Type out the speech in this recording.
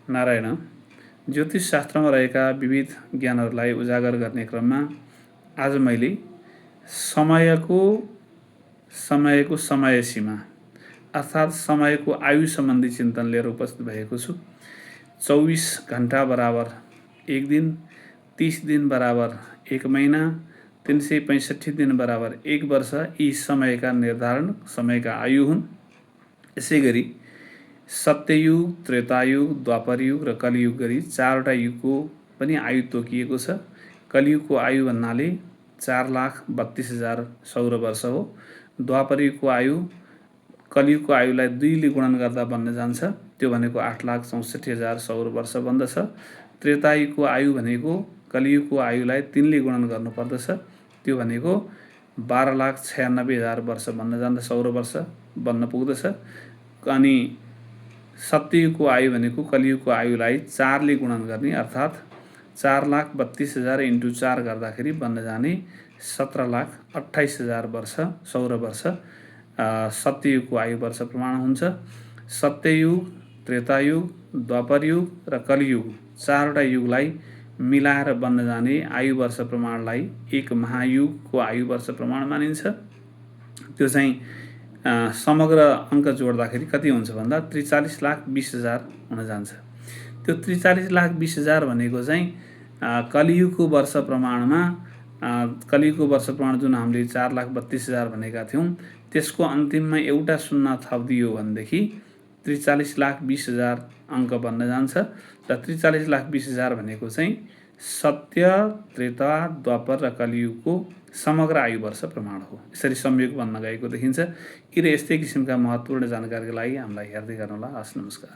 नारायण। ज्योतिष शास्त्रमा रहेका विविध ज्ञानहरूलाई उजागर गर्ने क्रममा आज मैले समयको समय सीमा अर्थात् समयको आयु सम्बन्धी चिन्तन लिएर उपस्थित भएको छु। 24 घण्टा बराबर 1 दिन, 30 दिन बराबर 1 महिना, 365 दिन बराबर 1 वर्ष यी समयका निर्धारण समयका आयु हुन्। यसै गरी सत्ययुग, त्रेतायुग, द्वापरयुग र कलियुग गरी 4वटा युगको पनि आयु तोकिएको छ। कलियुगको आयु भन्नाले 4,32,000 सौर वर्ष हो। द्वापरयुगको आयु कलियुगको आयुलाई 2 ले गुणन गर्दा बन्न जान्छ, त्यो भनेको 8,64,000 सौर वर्ष बन्दछ। त्रेतायुगको आयु भनेको कलियुगको आयुलाई 3 ले गुणन गर्नुपर्दछ, त्यो भनेको 12,96,000 वर्ष बन्न जान्छ, सौर वर्ष बन्न पुग्दछ। अनि सत्ययुगको आयु भनेको कलियुगको आयुलाई 4 ले गुणन गर्ने अर्थात् 4,32,000 × 4 गर्दाखेरि बन्न जाने 17,28,000 वर्ष सौर वर्ष सत्ययुगको आयु वर्ष प्रमाण हुन्छ। सत्ययुग, त्रेतायुग, द्वापरयुग र कलियुग 4वटा युगलाई मिलाएर बन्न जाने आयु वर्ष प्रमाणलाई एक महायुगको आयु वर्ष प्रमाण मानिन्छ। त्यो चाहिँ समग्र अङ्क जोड्दाखेरि कति हुन्छ भन्दा 43,20,000 हुन जान्छ। त्यो 43,20,000 भनेको चाहिँ कलियुगको वर्ष प्रमाणमा कलियुगको वर्ष प्रमाण जुन हामीले 4,32,000 भनेका थियौँ, त्यसको अन्तिममा एउटा शून्य थपिदियो भनेदेखि 43,20,000 अङ्क बन्न जान्छ। र 43,20,000 भनेको चाहिँ सत्य, त्रेता, द्वापर र कलियुगको समग्र आयु वर्ष प्रमाण हो। यसरी संयोग बन्न गएको देखिन्छ। यी र यस्तै किसिमका महत्त्वपूर्ण जानकारीका लागि हामीलाई हेर्दै गर्नुहोला। हस्, नमस्कार।